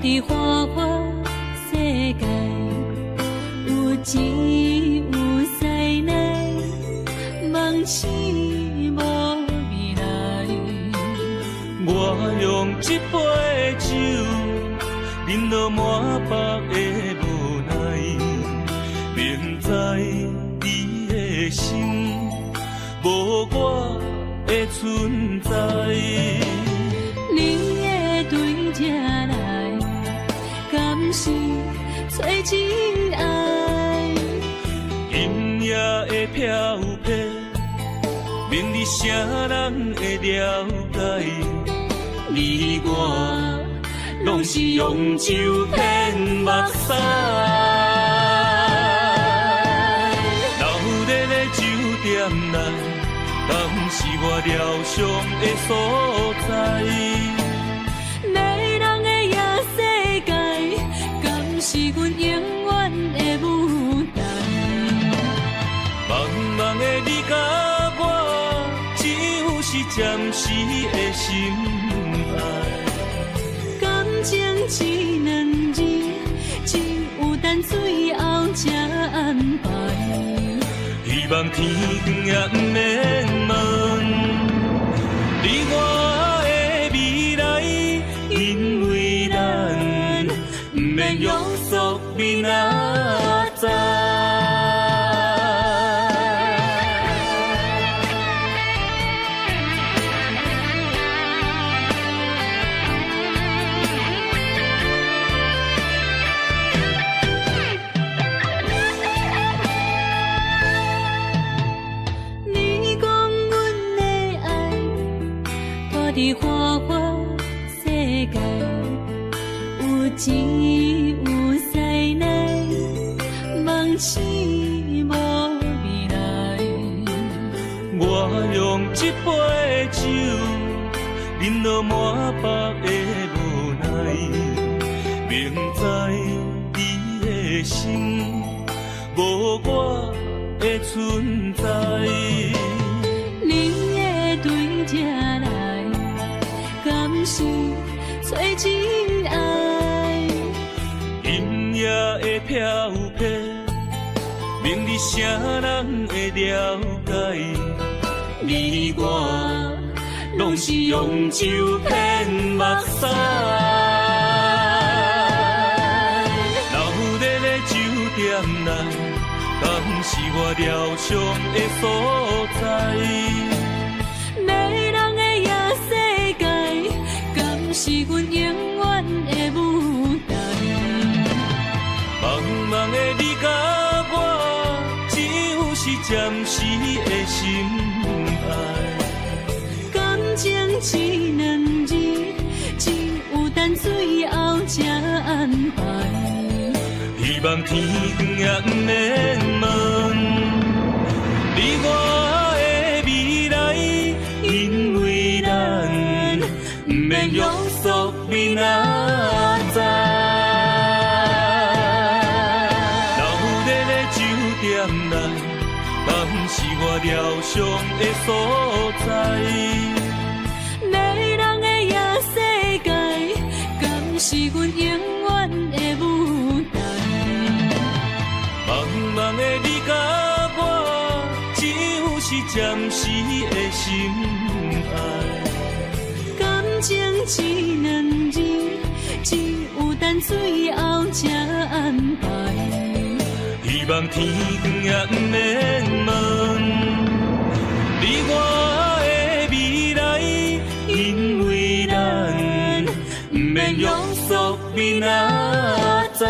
伫花花世界，有钱有才能，梦醒无未来。我用一杯酒，饮落满腹的无奈，明知你的心无我的存在。你的对这来，敢是找真爱？音乐的飘飘，明日谁人会了解？你我拢是用酒骗目屎，闹热的酒店内，敢是我疗伤的所在？迷人的夜世界，敢是阮永远的舞台？茫茫的你甲我，只有是暂时的心爱。感情只两字，只有等最后才安排。希望天光也不免问你我的未来，因为咱不免约束明仔载。伫花花世界，有钱有才能，梦醒无未来。我用一杯酒，饮落满腹的无奈，明知你的心无我的存在。你的对这来，敢是找真爱？音乐的飘飘，明日谁人会了解？你我拢是用酒骗目屎，闹热的酒店内，敢是我疗伤的所在？迷人的夜世界，敢是阮永远的舞台？茫茫的你甲我，只有是暂时的心爱。感情只两字，只有等最后才安排。希望天光也不免问你我的未来，因为咱不免约束明仔载。闹热的酒店内，敢是我疗伤的所在？迷人的夜世界，敢是阮永远的舞台？茫茫的你甲我，只有是暂时的心爱。感情只两字，只有等最后才安排。希望天光也不免问你我的未来，因为咱不免约束明仔载。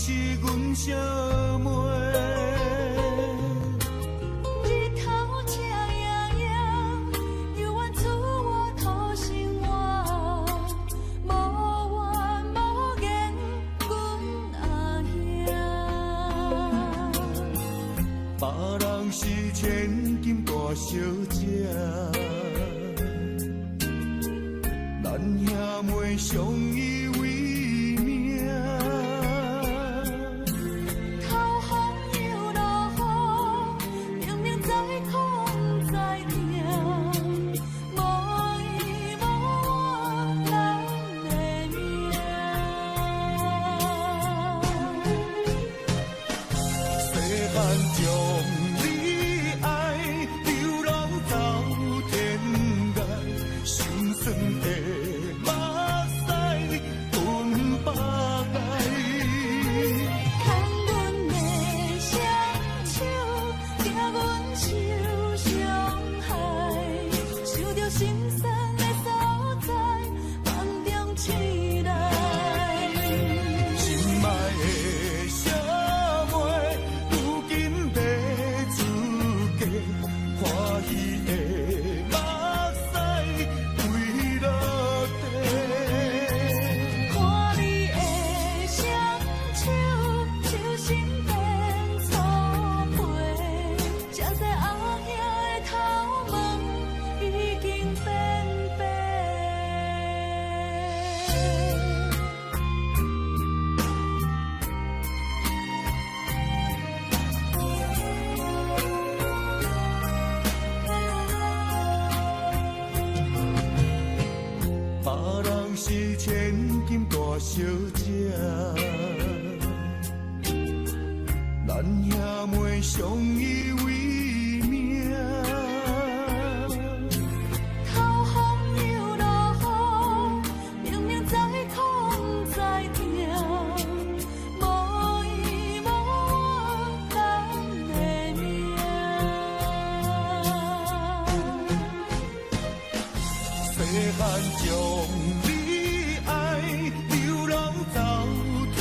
是阮小妹。日头赤炎炎，犹原厝我土生活，无怨无言，阮阿兄。别人是千金大小姐，咱兄妹相依为命。头风又落雨，明明知苦知痛，无依无靠咱的命。细汉将你爱，流浪走天涯，心酸的目屎吞百爱。牵阮的双手，惊阮受伤害，想着心酸的所在，梦中醒来。心爱的小妹，如今要出嫁，欢喜的目屎为落地。看你的双手，手心变粗皮，这块阿兄的头毛已经变白。别人是千金大小姐，咱兄妹相依为命。头风又落雨，明明知苦知痛，无依无靠咱的命。细汉将你爱，流浪走天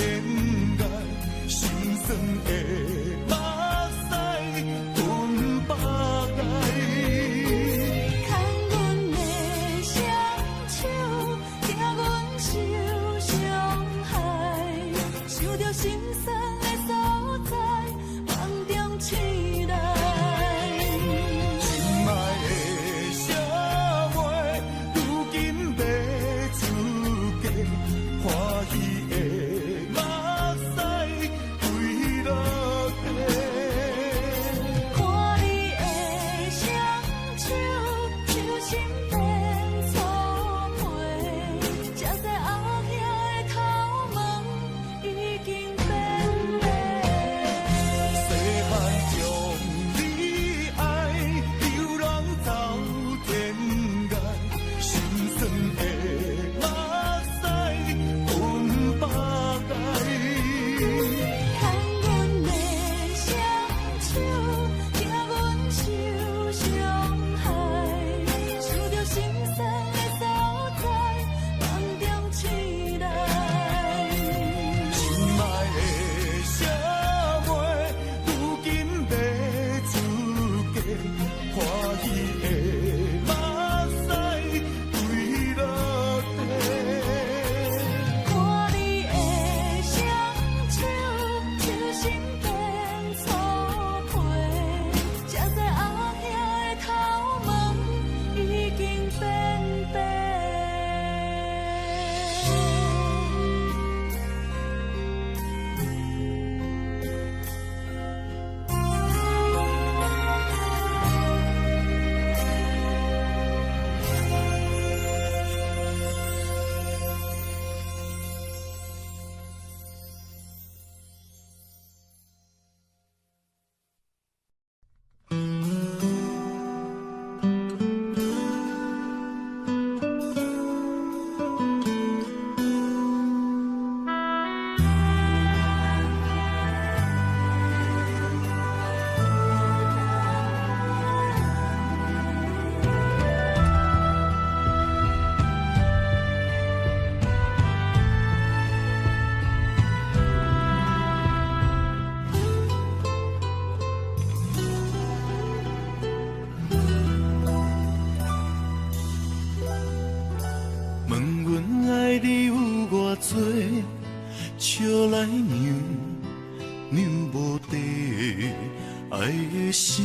爱的心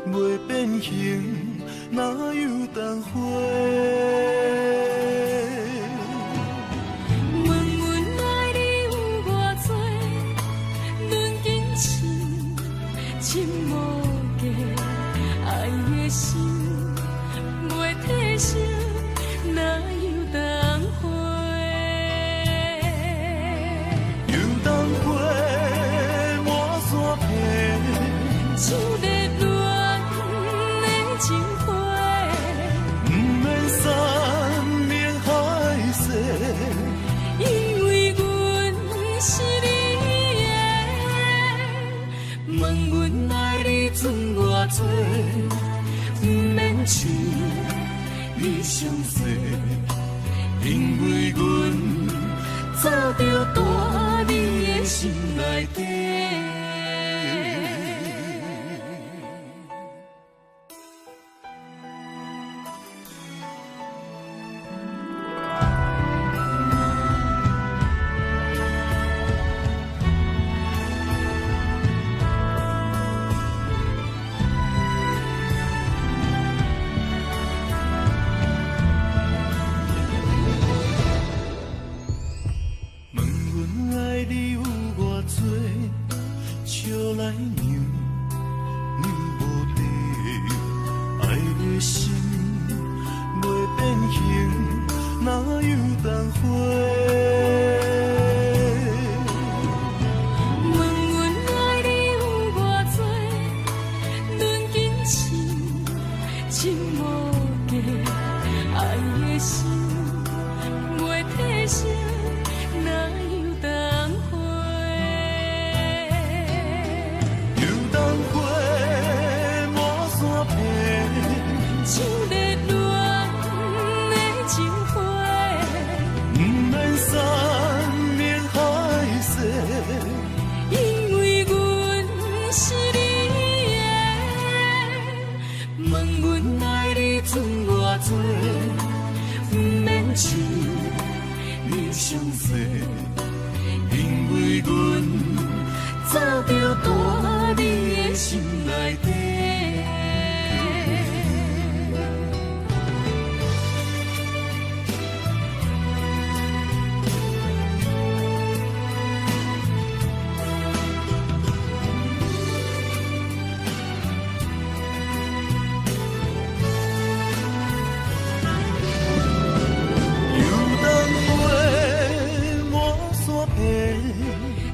袂变形，哪有当花？问阮爱你有偌多，论金钱，深无价。爱的心袂退烧，哪有当花？有当花满山遍，像热恋的情花，不免山明海誓，因为阮是你的。问阮爱你存偌多，不免像你伤细，因为阮早就住你的心内底。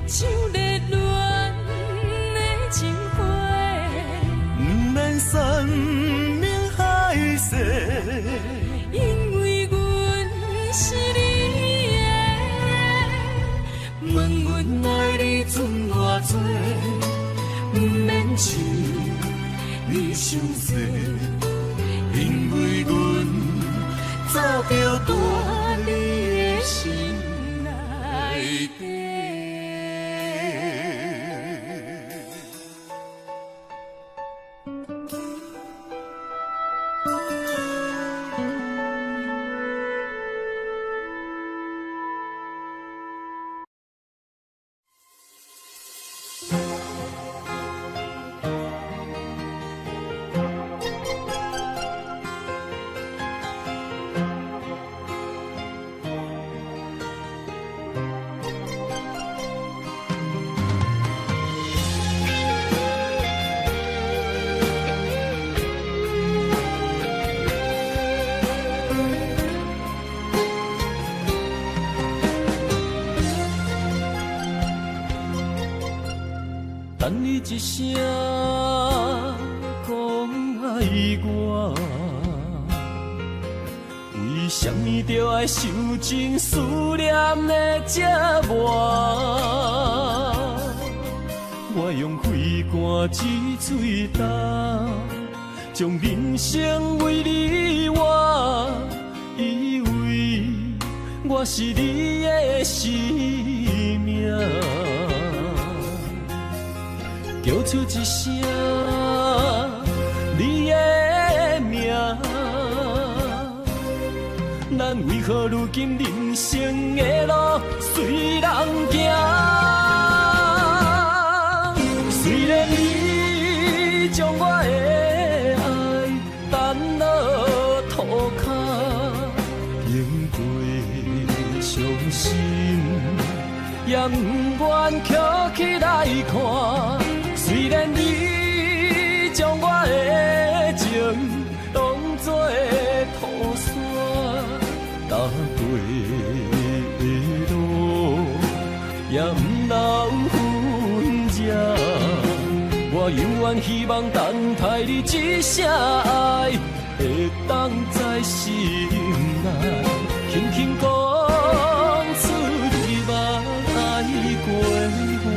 像热恋的情花，不免山明海誓，因为阮是你的。问阮爱你存偌多，不免像你伤细，因为阮早就住你的心内底。等你一声讲爱我，为什么着爱受尽思念的折磨？我用肺肝之嘴干，将人生为你活，以为我是你的生命。叫出一声你的名，咱为何如今人生的路随人行？虽然你将我的爱担落涂骹，经过伤心，也不愿捡起来看。虽然你将我的情当作土山，踏过的路也不留痕迹。我永远希望等待你一声爱，会当在心内轻轻讲出你捌爱过我。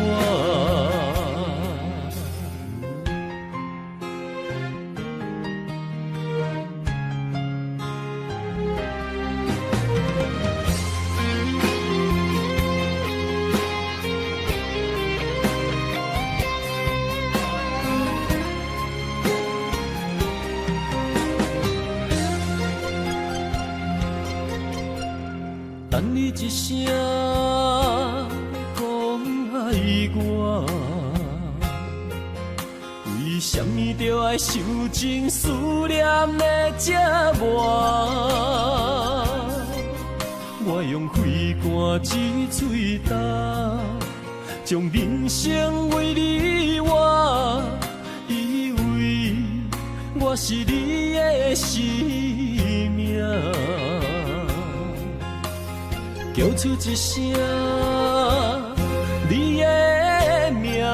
等你一声讲爱我，为什么就要受尽思念的折磨？我用肺肝之嘴焦，将人生为你活，以为我是你的生命。叫出一声你的名，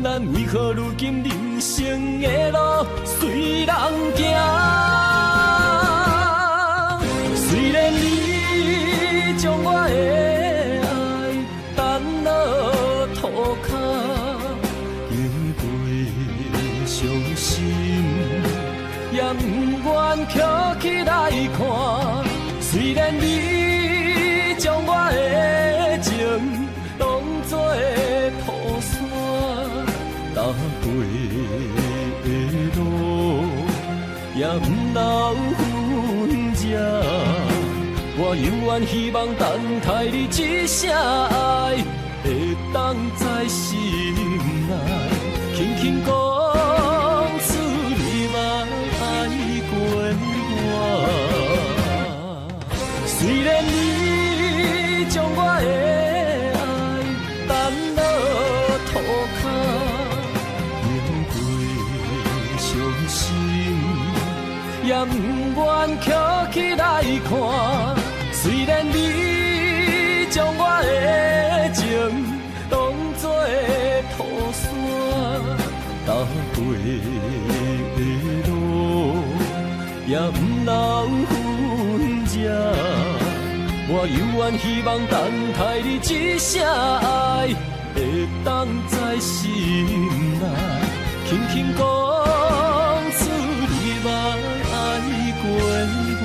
咱为何如今人生的路随人行？虽然你将我的爱担落涂骹，经过伤心，也不愿捡起来看。虽然你将我的情当作土山，踏过的路也不留痕迹。我永远希望等待你一声爱，会当在心内轻轻讲出你捌爱过我。虽然你将我的爱担落涂骹，经过伤心，也不愿捡起来看。虽然你将我的情当作土山，踏过的路也不留痕迹。我永远希望等待你一声爱，会当在心内轻轻讲出你捌爱过我。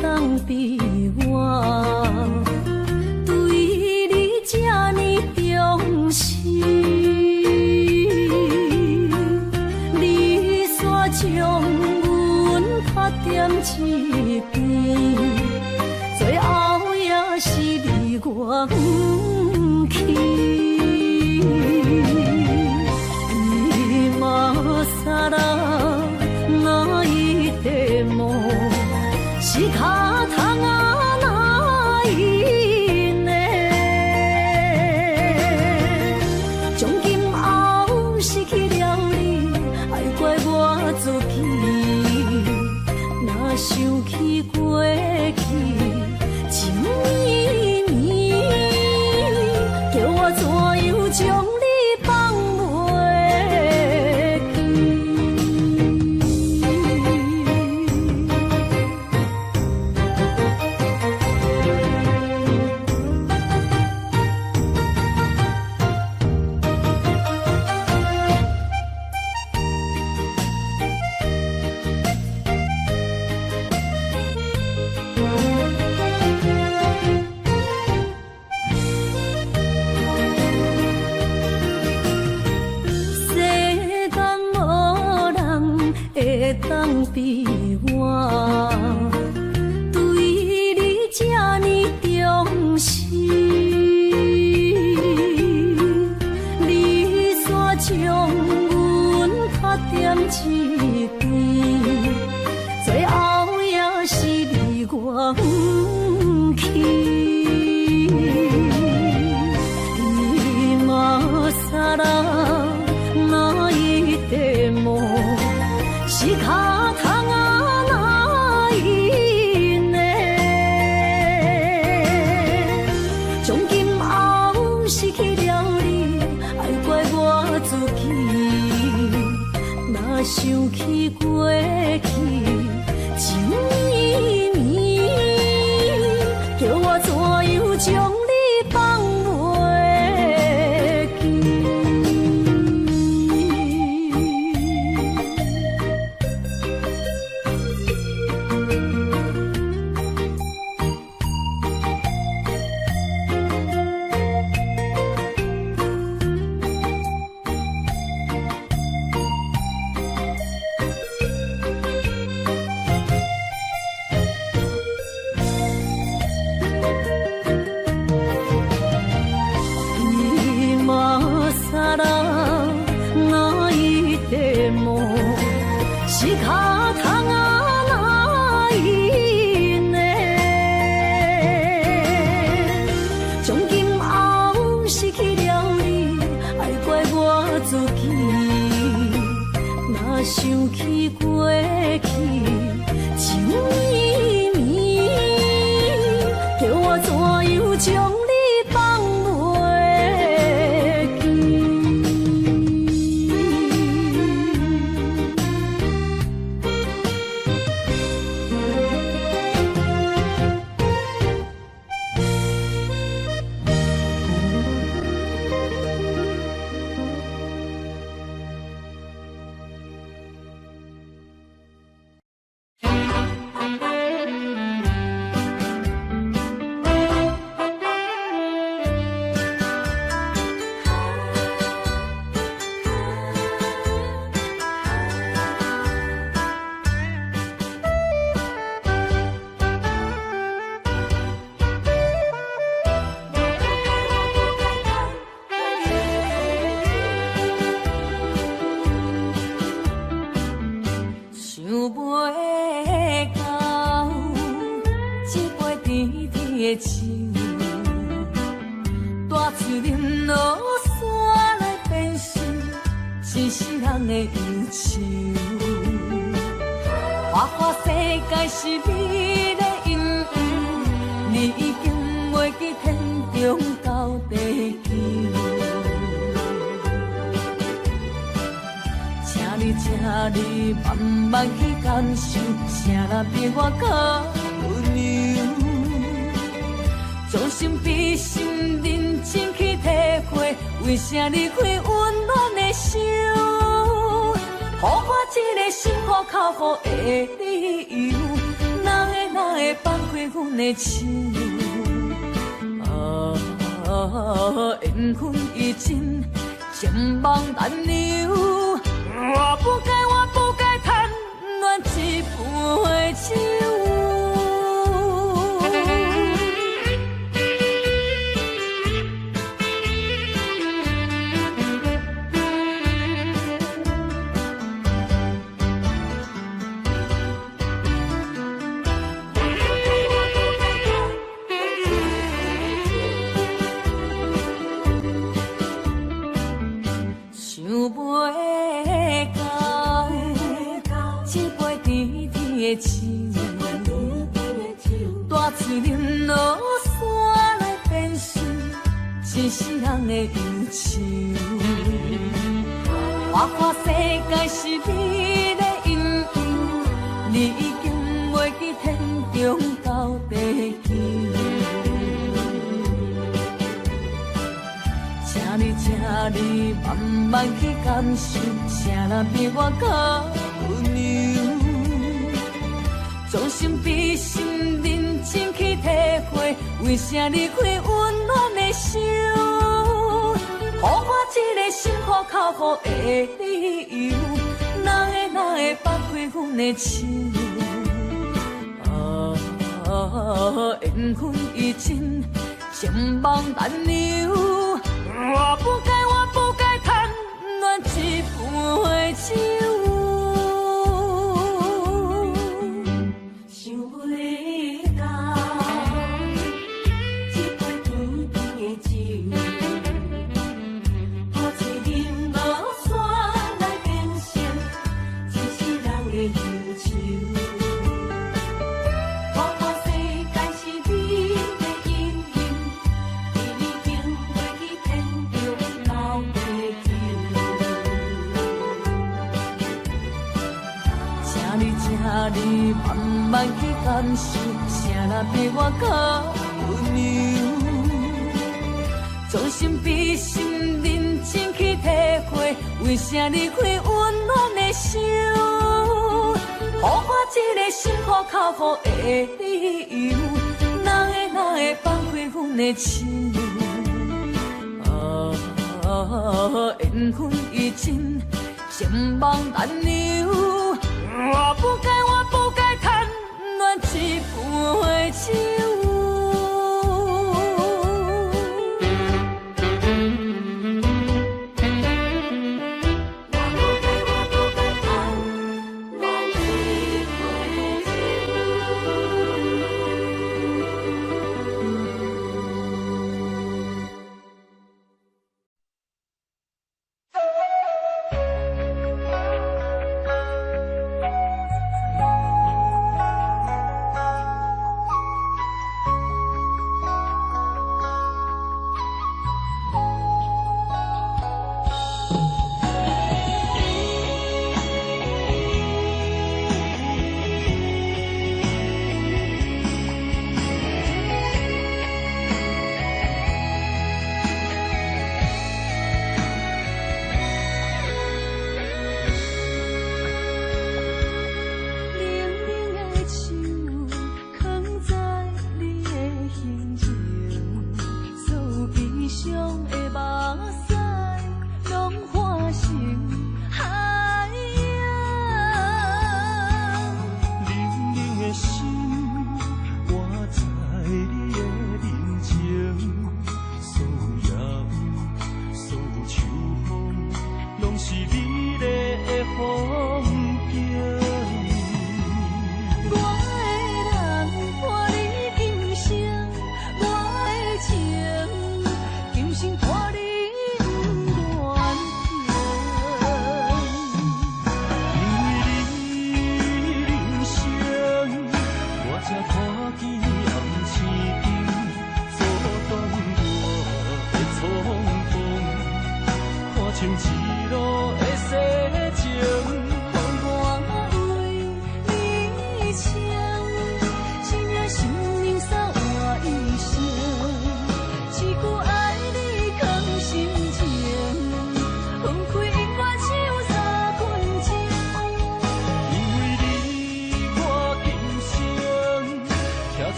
当比我对你这呢重视，你煞将阮拍点一边，最后也是你我不去。今さら泣いても仕方が当比我，对你这呢重视，你煞将阮拍点一边，最后也是你我不去。萨拉那一地梦，是脚痛啊那一呢？从今后失去了你，爱怪我自己。若想起过去，情绵绵，叫我怎样将你放袂记？是脚痛啊那一呢？从今后失去了你，爱怪我自己。若想起过去，情绵绵，叫我怎样将你放袂记？是你的阴影，你已经袂记天中到地球。请你慢慢去感受，啥人比我更温柔？将心比心，认真去体会，为啥离开温暖的手？予我一个心苦口苦的理由，哪会放开阮的手？缘分已尽，情梦难留。我不该贪恋一杯酒。大嘴饮落山来变成一世人的忧愁。我看世界是你的阴影，你已经袂记天中到地球。请你慢慢去感受，啥人比我更温柔？将心比心，认真去体会，为啥离开温暖的手？予我一个心苦口苦的理由，哪哪会放开阮的手？缘分已尽，情梦难留。我不该贪恋一杯酒。想袂到，一杯甜甜的酒，好似饮落山来变成一世人的忧愁。你慢慢去感受，谁人比我较温柔？将心比心，认真去体会，为啥离开温暖的手？予我一个心苦口苦的理由，哪会放开阮的手？缘分已尽，情梦难留。我不该贪恋一杯酒。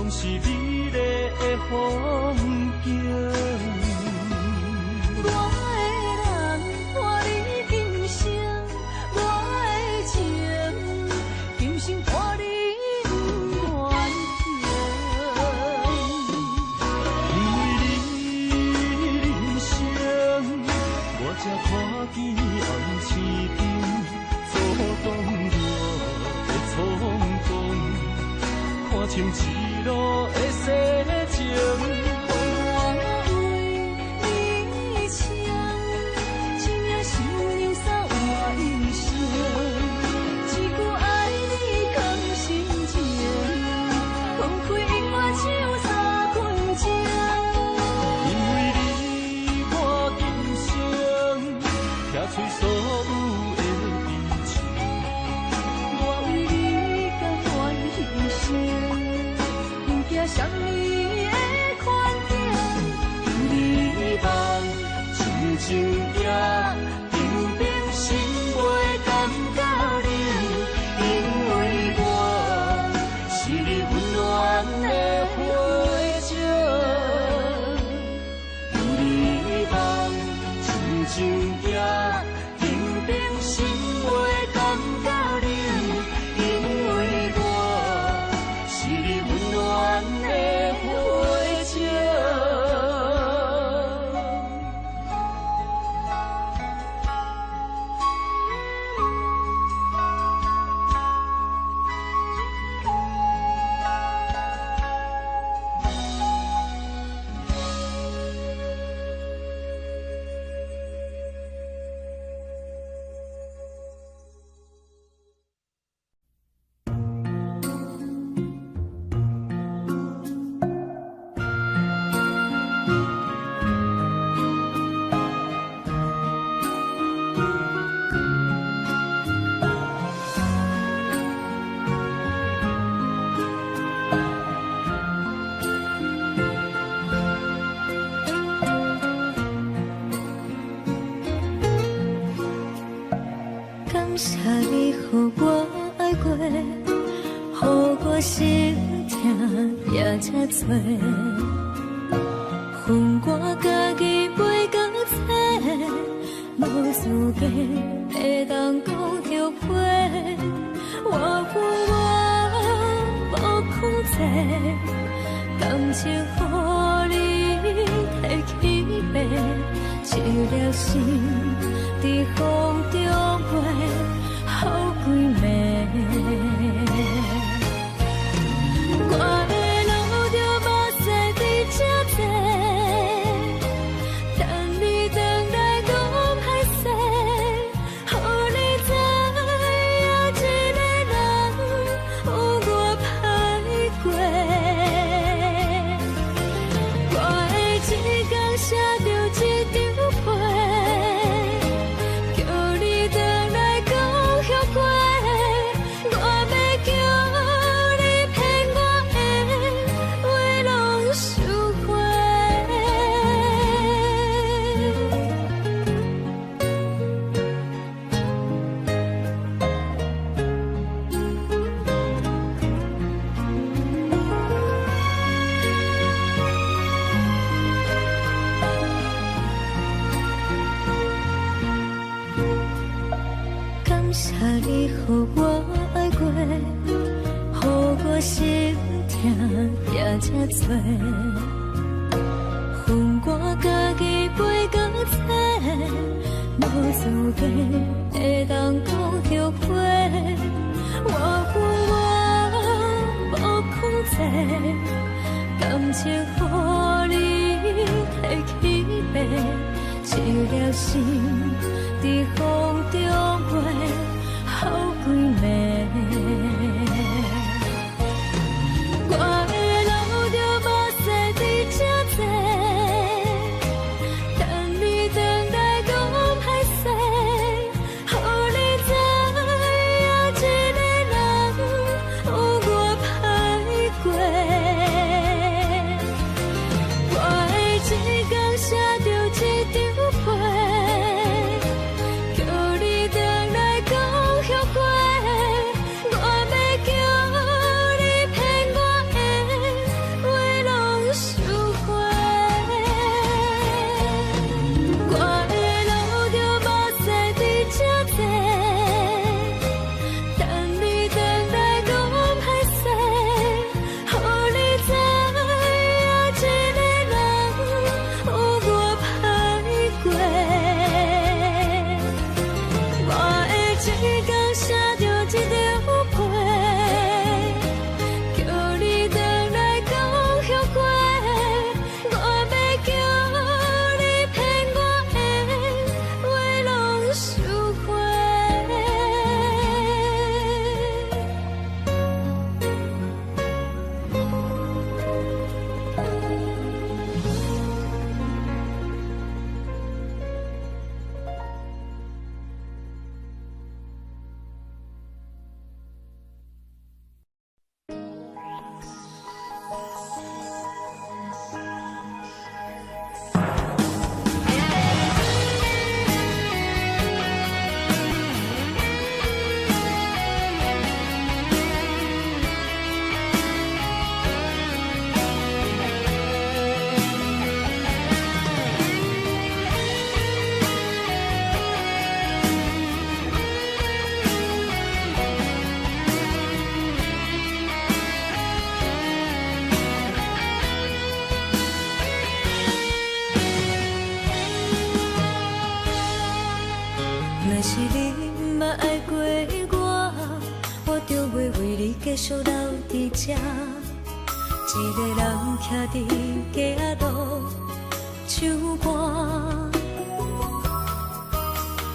拢是美丽的风景。我的人，伴你今生，我的情，今生伴你不愿停。因为你人生，我才看见红青灯，阻挡我的冲动，看清一路的世情。想你的款境，你梦真情也平平心袂感觉你，因为我是你温暖的花情。你梦真情也平平心袂感觉你，因为我是你温暖的花情。感谢你，予我爱过，予我心痛也这多。恨我家己袂到切，无资格会当讲后悔。我无控制，感情予你提起白，一粒心在风中飞，好几暝。我的路着目屎在这多，等你回来讲歹势，予你知影一个人有我歹过。我的一天写着一张被，叫你回来讲后悔。我要叫你骗我的话拢收回。感谢你，予我爱过，予我心痛也这多。恨我家己袂到切，无资格会当讲后悔。我无控制，感情予你提起白，一粒心在风中飞，好几暝。我的路着目屎在这多，等你回来讲歹势，予你知影一个人有我歹过。我的一天写着一张被，若是你毋捌爱过我，我就袂为你继续留伫这。一个人徛伫街仔路唱歌。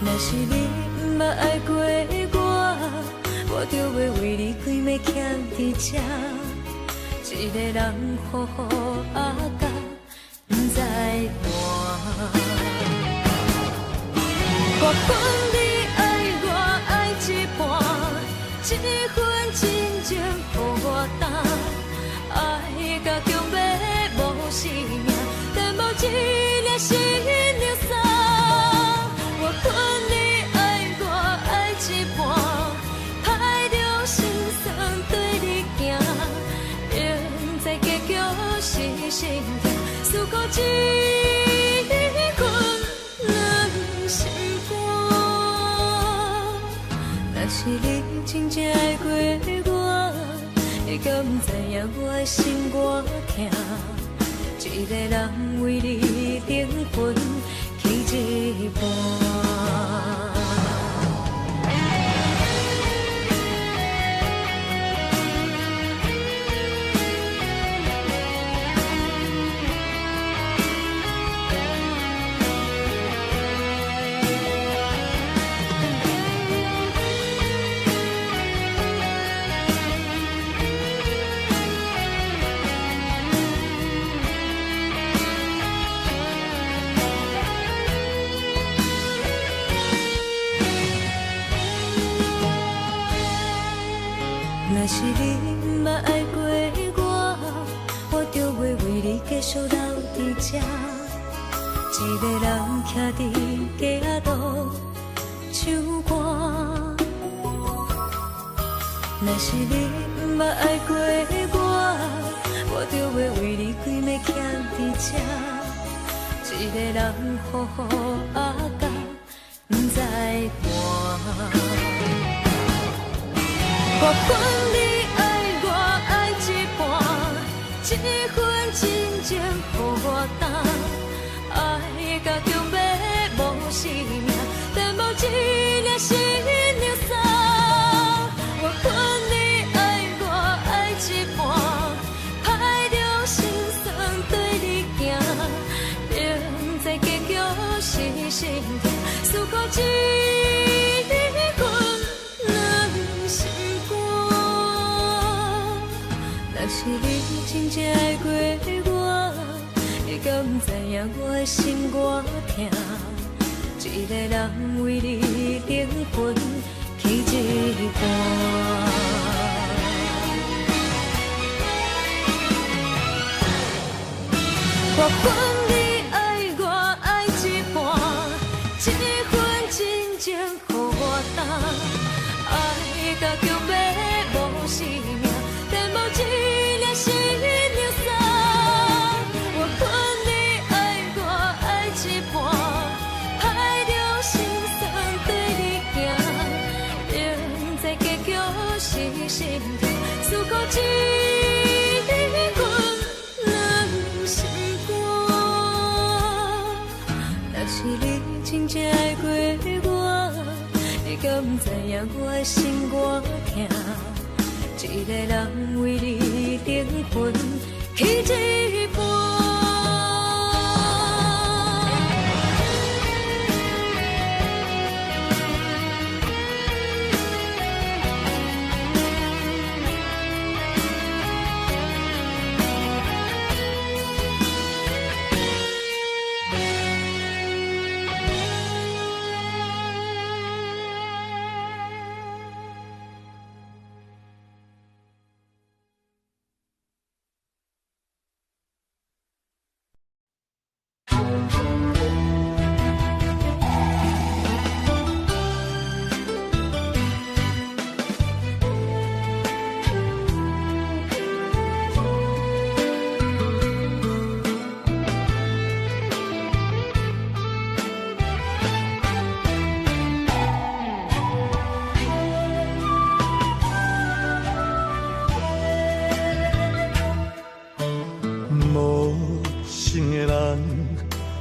若是你毋捌爱过我，我就袂为你开暝徛伫这。一个人好好啊甲，毋知伴。我分你爱我爱一半，这份真情予我担，爱甲强要无生命，但无一粒心流送。我分你爱我爱一半，歹着心酸对你行，明知结局是心痛，思苦一困两心肝。若是你真正爱过我，你敢不知影我的心多痛？一个人为你灵魂去一半。若是你毋捌爱过我，我就袂为你继续留伫这。一个人徛伫街仔路唱歌。若是你毋捌爱过我，我就袂为你开暝徛伫这。一个人好好啊甲，毋知伴。我分你爱我爱一半，这份真情予我担，爱甲强要无生命，但无一粒心流送。我分你爱我爱一半，歹着心酸对你行，明知结局是心痛，思苦一困两心。若是你真正爱过我，你敢不知影我的心多痛？一个人为你灵魂去一半。我分你爱我爱一半，这份真情予我担，爱甲强要无生命，但无一粒心流送。我分你爱我爱一半，歹着心酸对你行，明知结局是心痛，思苦一困两心肝。若是你真正爱过我，你敢不知影我的心多痛？一个人为你灵魂去一半。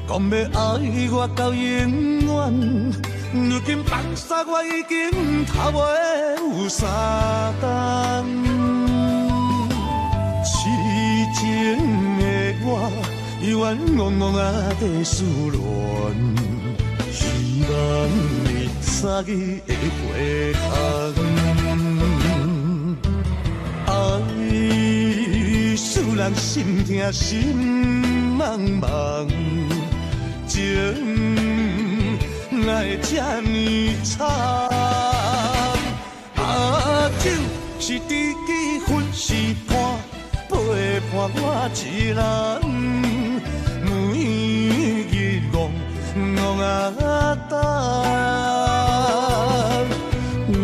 讲要爱我到永远，如今放下我已经头尾有三冬，痴情的我冤枉枉啊在思恋，希望你早日会回空。爱使人心痛心茫茫，情来这呢惨，酒是知己，恨是伴，陪伴我一人，每日戆啊等，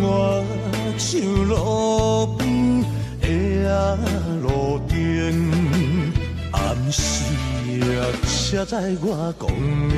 我像路边的路灯，暗时车载我光明。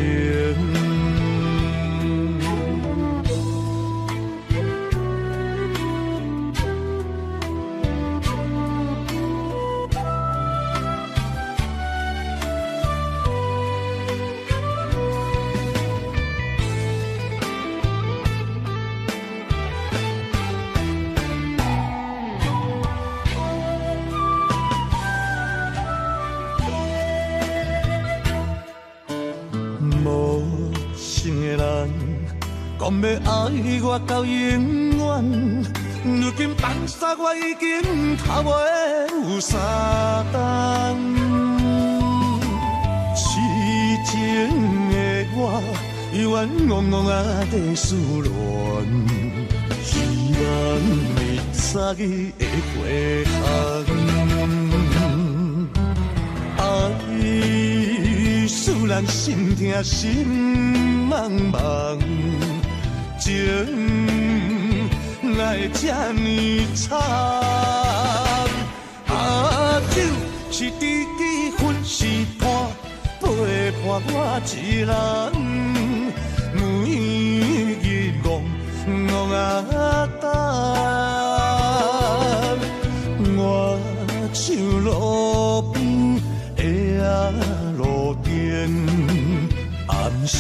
讲要爱我到永远，如今放下我已经头尾有三冬。痴情的我冤枉枉啊在思恋，希望你早日会回空。爱使人心痛心茫茫。情来这呢惨，酒是知己，恨是伴，陪伴我一人，每日戆啊等，我像路边的路灯，暗时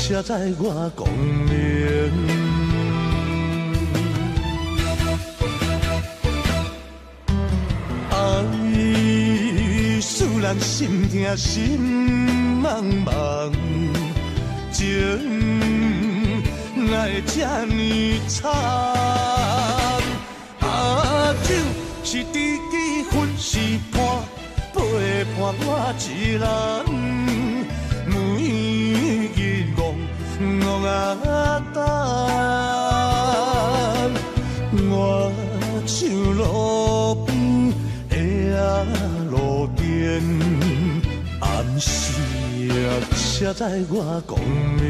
车载我光明，爱使人心痛心茫茫，情来这呢惨，酒是知己，恨是伴，陪伴我一人，每日戆啊等，我像路边的路灯，暗时车载我光明。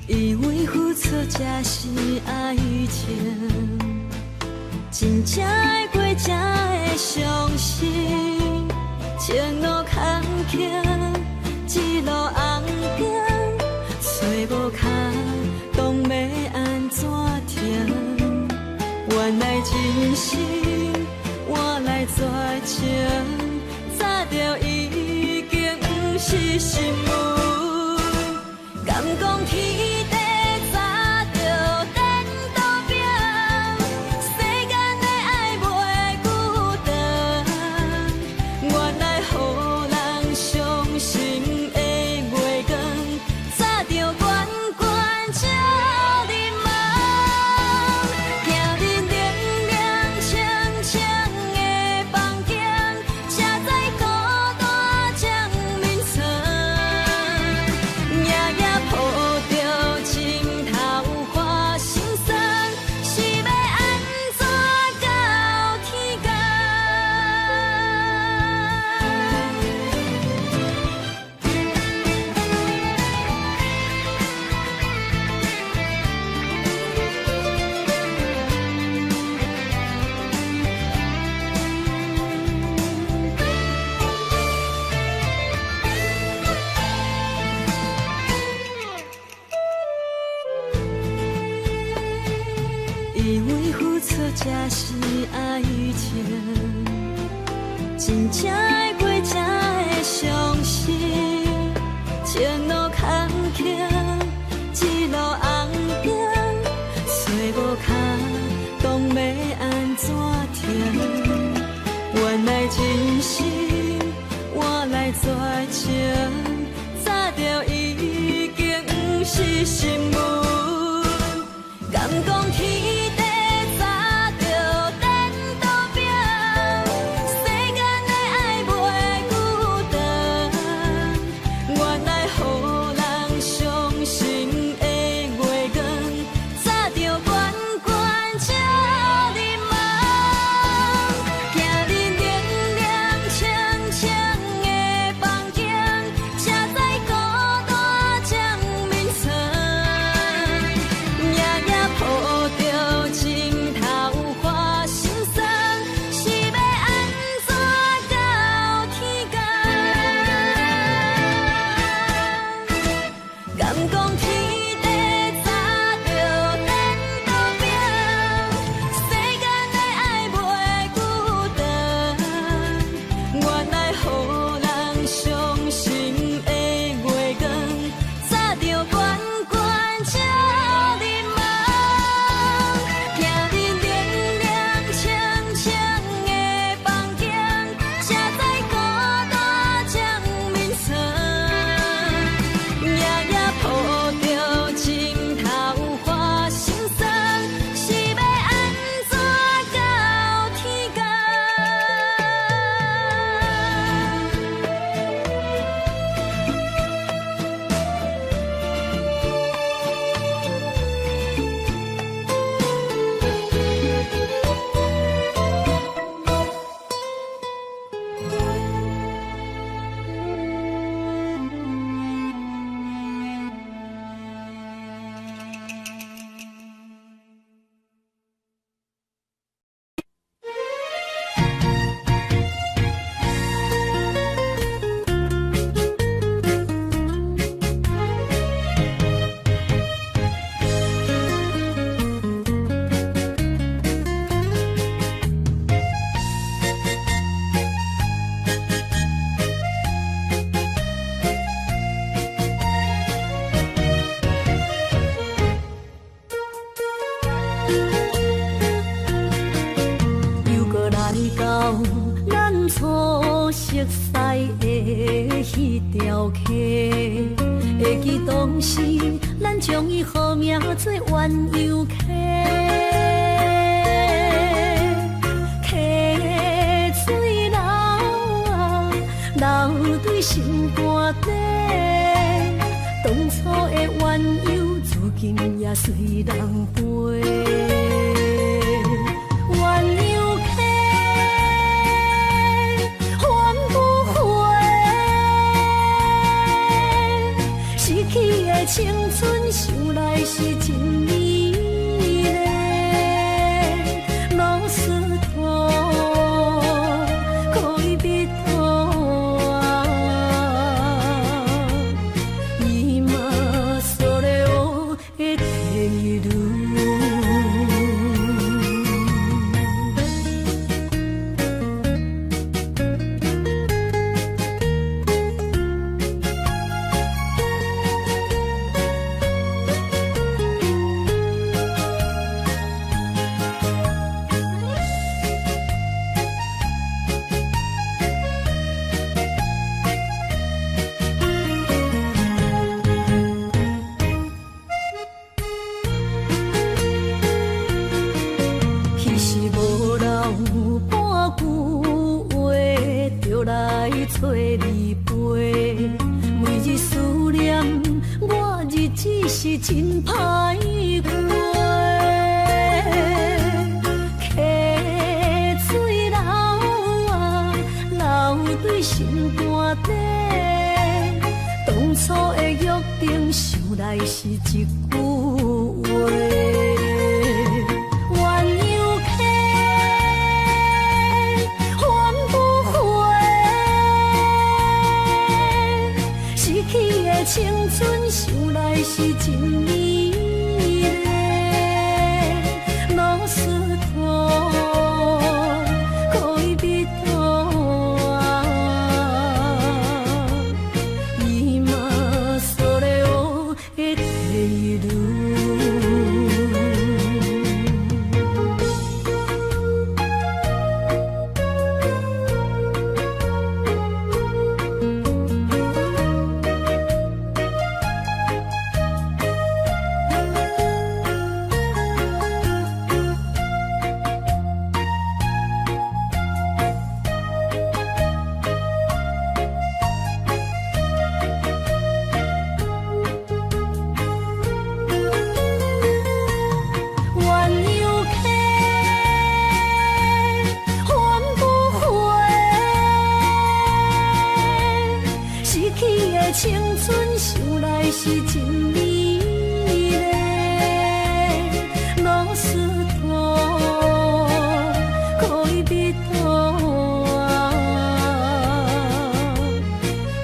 以为付出才是爱情，真正爱过才会相信。前路坎坷，一路红灯，找无脚，当要安怎停？原来真心换来绝情，早就已经不是心梦。敢讲天地早就颠倒平，世间的爱袂孤单。原来予人伤心的月光，早就悬悬照日梦。行日冷冷才是爱情，真正的过才会相信，前路坎坷，一路红灯，找无脚，当要安怎停？原来真心换来绝情，早就已经不是新闻。敢讲天地早就颠倒平，世间的爱袂孤单。原来予人伤心的月光，早就悬悬照你梦。行日凉凉清清的房间，才知孤单将眠床。夜夜抱着枕头花心酸，是要安怎到天光？敢讲天地早就颠倒平，世间的爱袂孤单。原来予人伤心的月光，早就悬悬照你梦。行日凉凉清清的房间，才知孤单将眠床。夜夜抱着枕头花心酸，是要安怎到天光？又搁来到咱初熟悉的迄条溪，会记当时咱将伊号名做鸳鸯溪。溪水流啊，流对心肝底。当初的鸳鸯，如今也随人飞。鸳鸯溪，换不回。失去的青春，想来是真美丽。老师徒，可以别途啊，伊嘛所了的天路。彼时无留半句话，就来找你陪。每日思念，我日子是真歹过。溪水流啊，流对心肝底。当初的约定，想来是一句话。鸳鸯溪，换不回。失去的青春，想来是真美丽。老师徒。青春想来是真美丽，老师徒可以比图啊，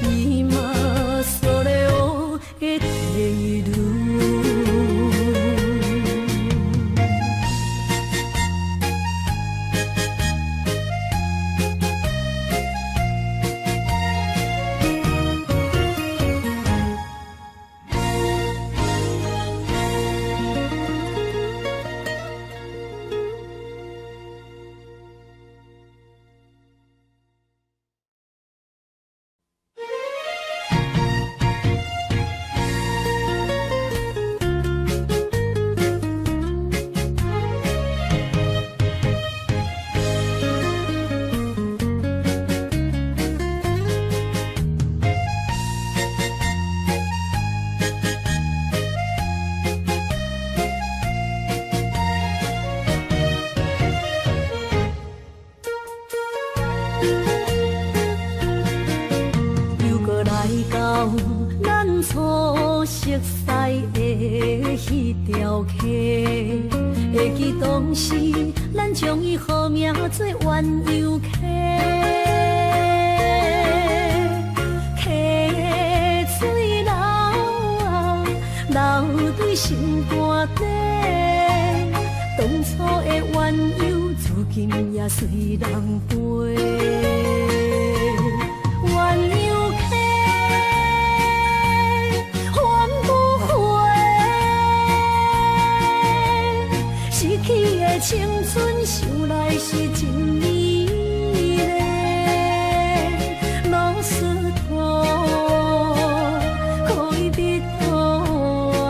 伊嘛所了的地路。熟悉的迄条溪，会记当时咱将伊号名做鸳鸯溪。溪水流啊，流对心肝底。当初的鸳鸯，至今也随人陪。鸳鸯溪。 青春想来是真美丽，老师徒可以比图啊，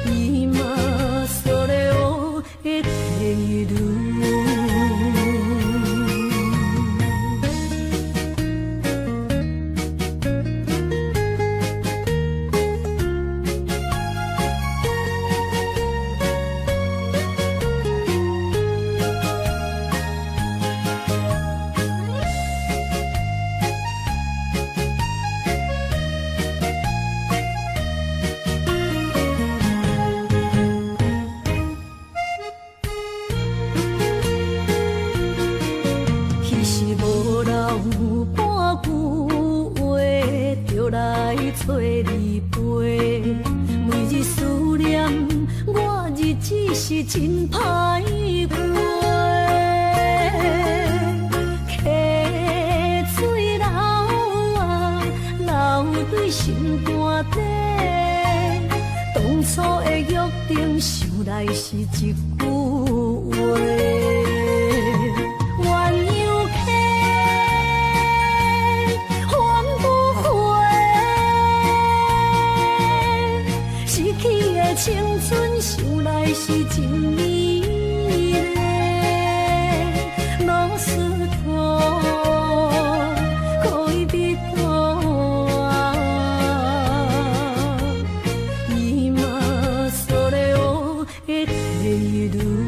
伊嘛所了的地路。 找你陪，每日思念，我日子是真歹过。溪水流啊，流对心肝底。当初的约定，想来是一句话。 青春想来是真美丽，老师徒可以比图啊，伊嘛所了的地路。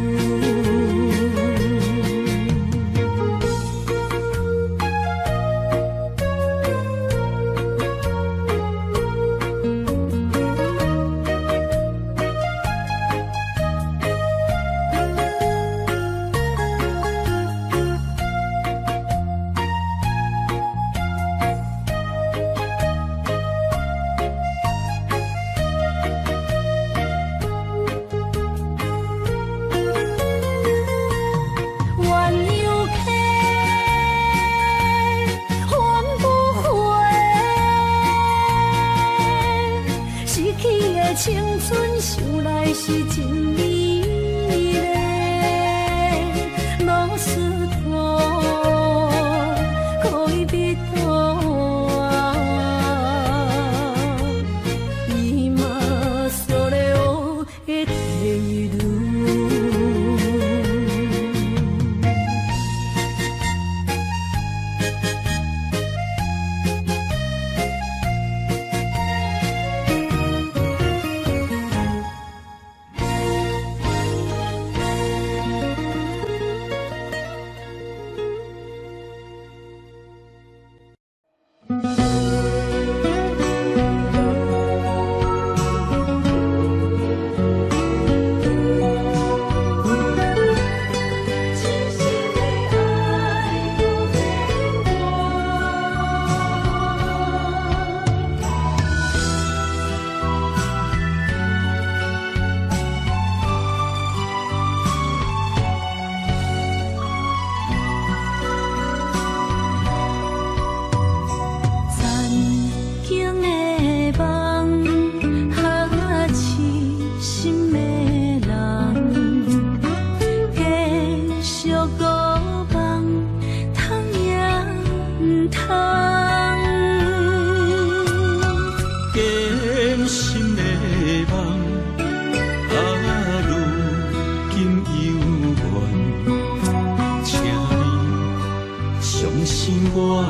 信我，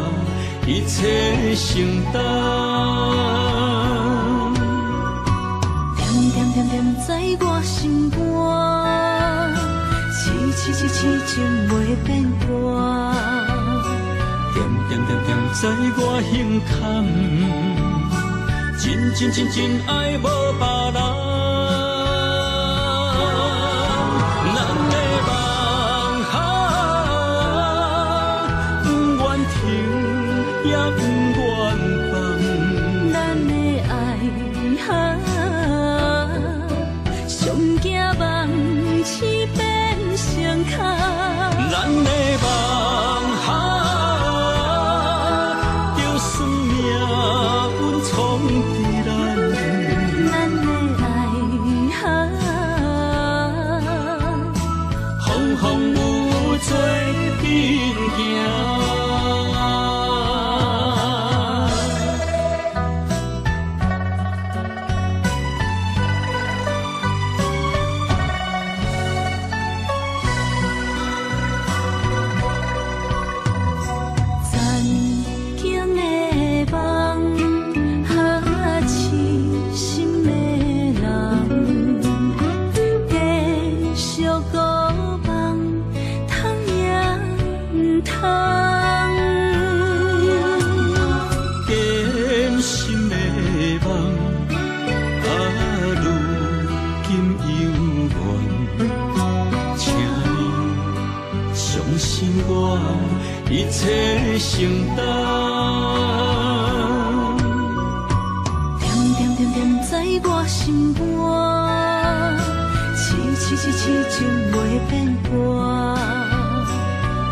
一切承担。点点点点在我心肝，痴痴痴痴情袂变卦。点点点点在我胸坎，真真真真爱无别人。咱的梦不愿停，也不愿放。咱的爱上惊梦痴变成空。咱的梦就算命运闯伫咱，咱的爱风风雨做阵行。一切承担，点点点点在我心肝，痴痴痴痴情袂变卦。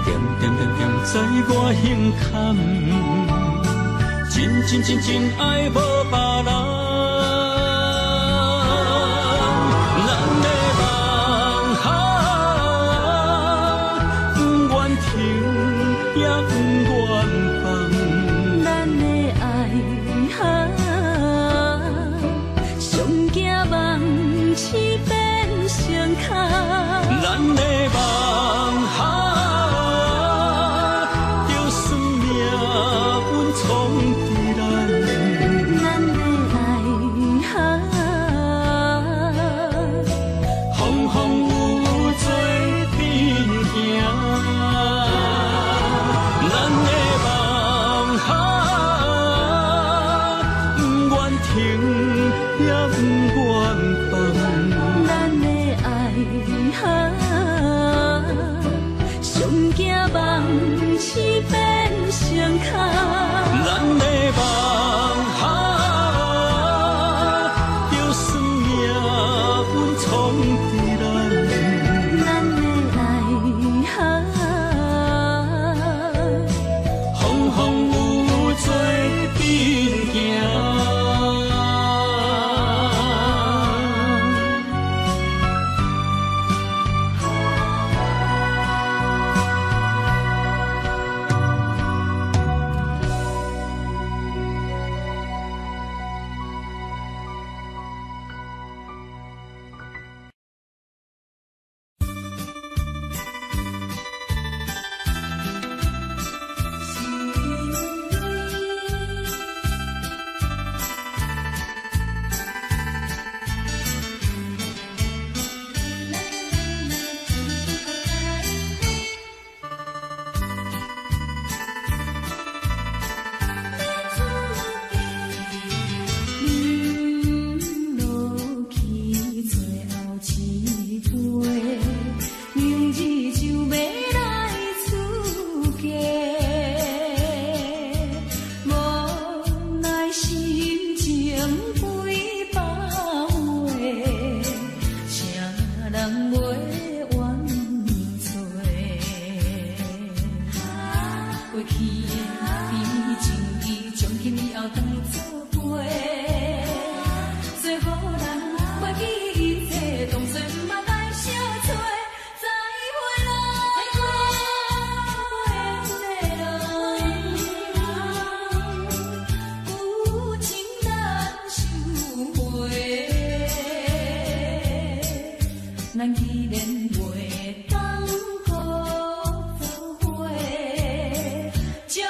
点点点点在我胸坎，真真真真爱无别人。也不愿放，咱的爱上惊梦痴变成空。咱的梦就算命运闯伫咱，咱的爱风风雨做阵行。咱的梦不愿停，也不愿放。咱的爱上惊梦痴变成空。咱的梦就算命运闯伫咱，咱的爱风风雨做阵行。咱依然袂当搁后悔，情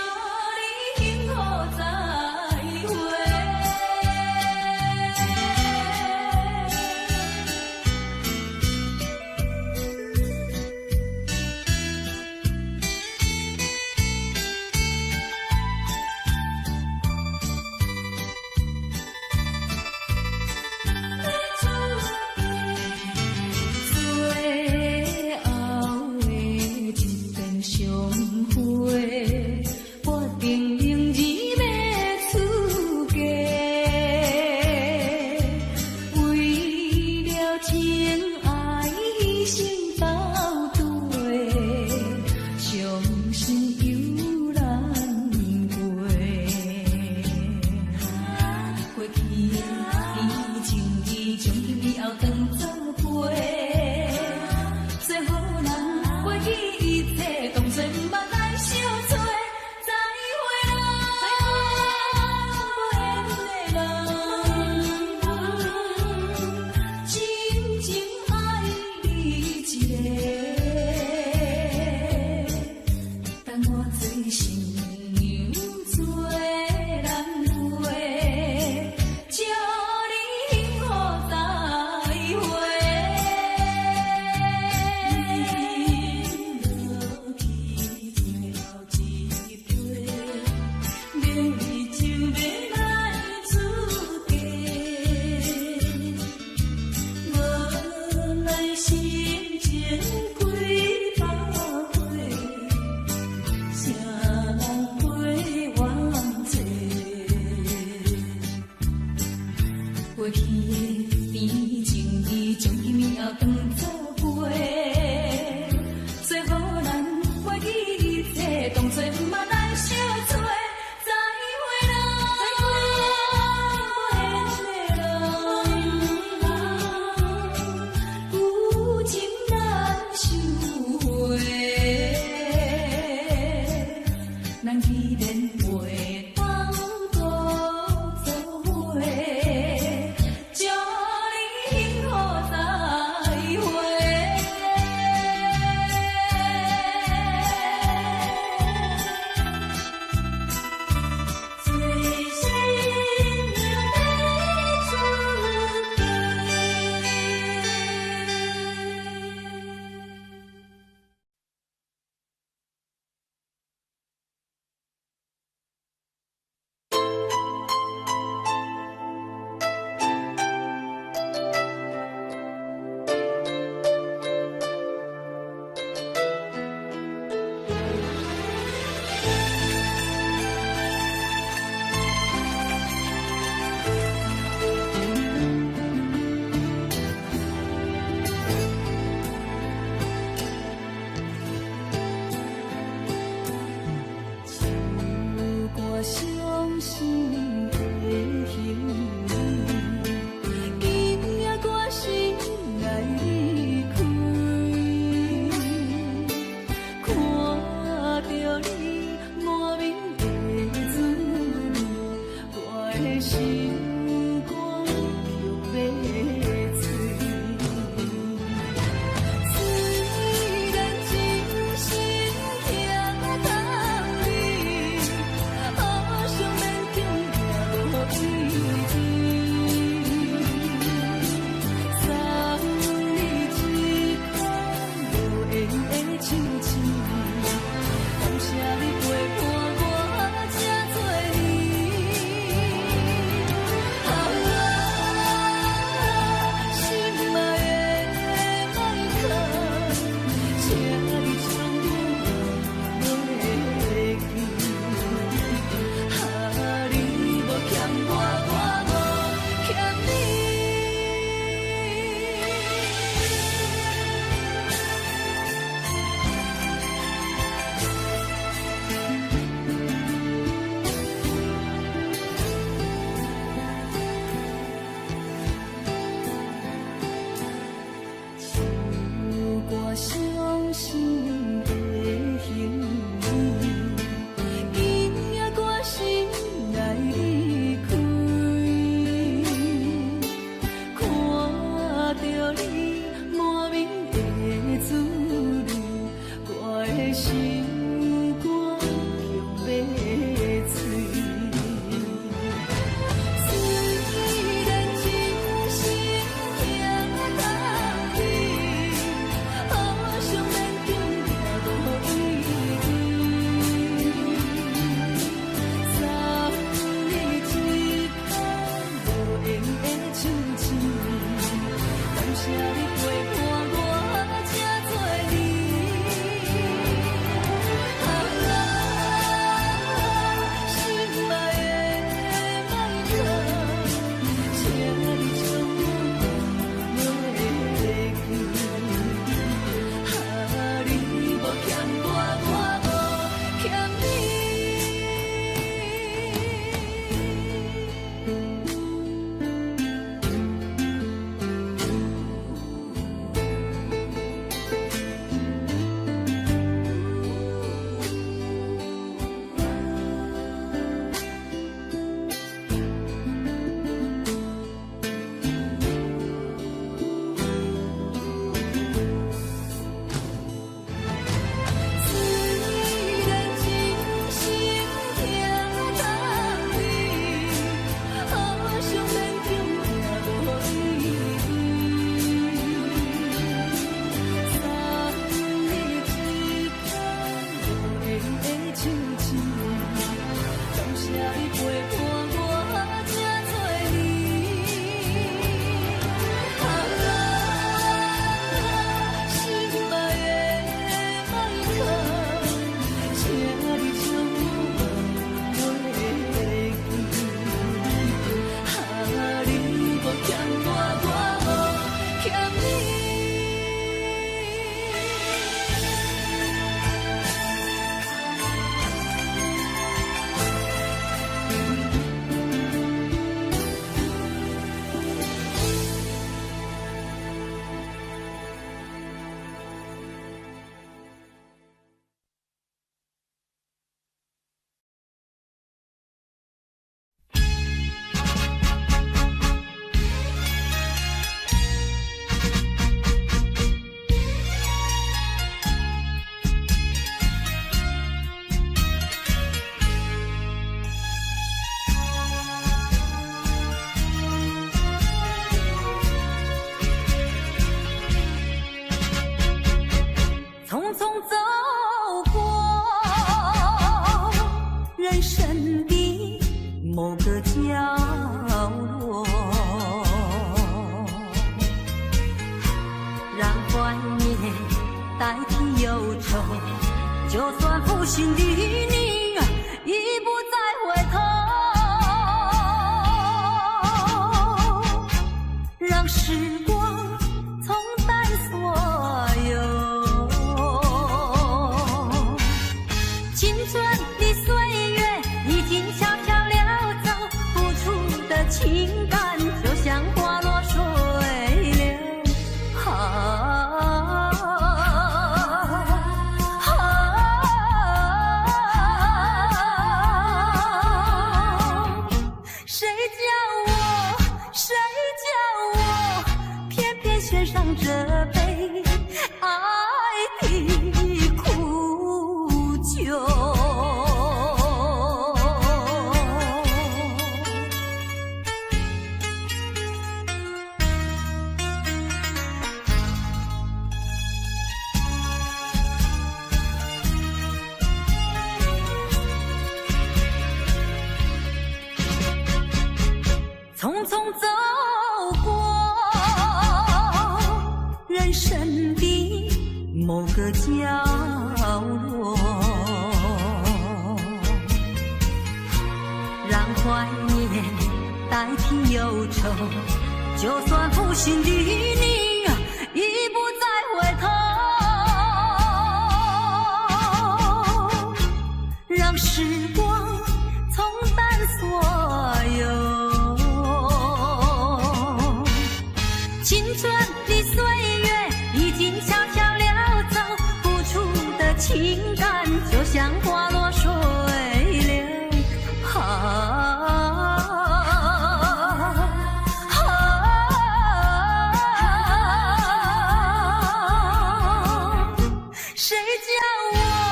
谁叫我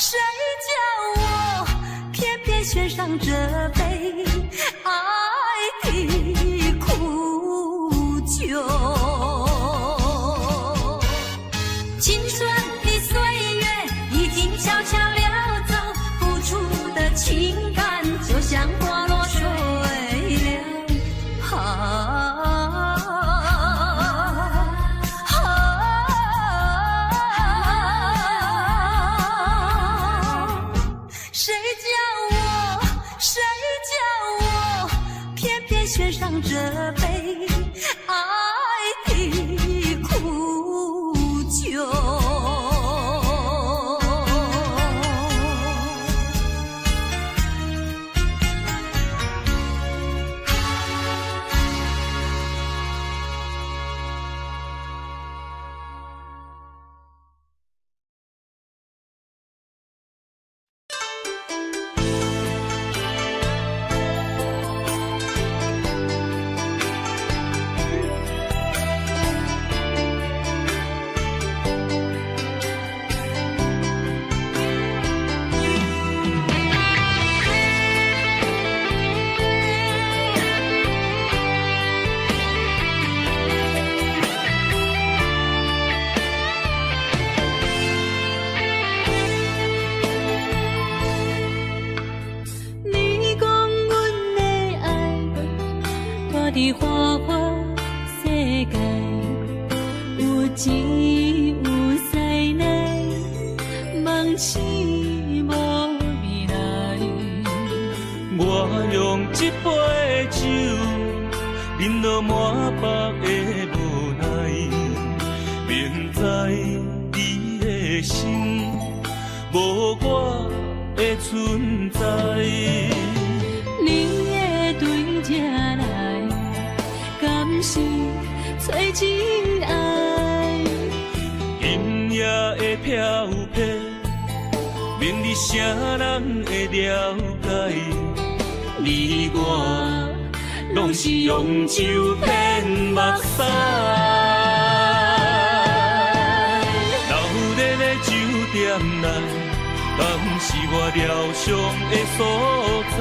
谁叫我偏偏选上这杯爱的苦酒？青春的岁月已经悄悄溜走，付出的情感就像花落水流。选上这杯爱的苦酒。的花花世界，有钱有势内，梦醒无未来。我用一杯酒，饮落满腹的无奈，明知你的心无我的存在。你的对这来，敢是找真爱？音乐的飘撇，明日谁人会了解？你我拢是用酒骗目屎，留恋的酒店内，敢是我疗伤的所在？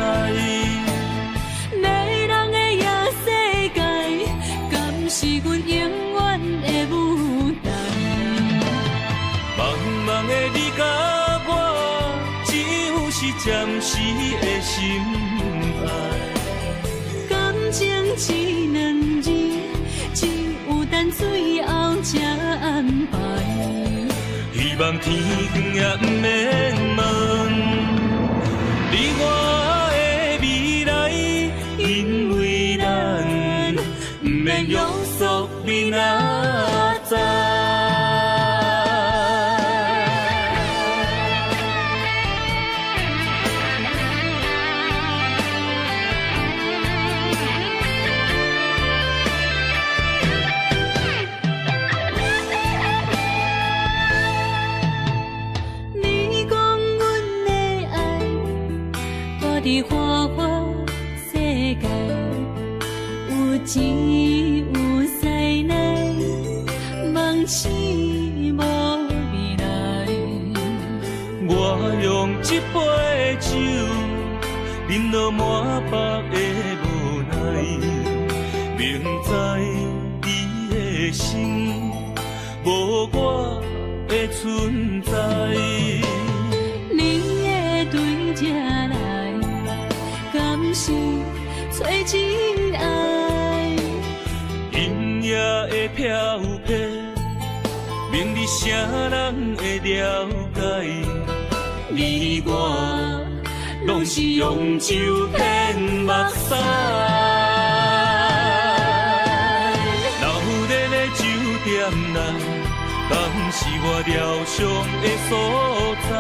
迷人的夜世界，敢是阮永远的舞台？茫茫的你甲我，只有是暂时的心爱。感情只两字，只有等最后才安排。希望天光也不免问，你我的未来，因为咱不免约束明仔载。的花花世界，有钱有势内，梦醒无未来。我用一杯酒，饮落满腹的无奈，明知你的心无我的存在。你的对这来，敢是找真爱？音乐的飘撇，明日谁人会了解？你我拢是用酒骗目屎，留恋的酒店内，敢是我疗伤的所在？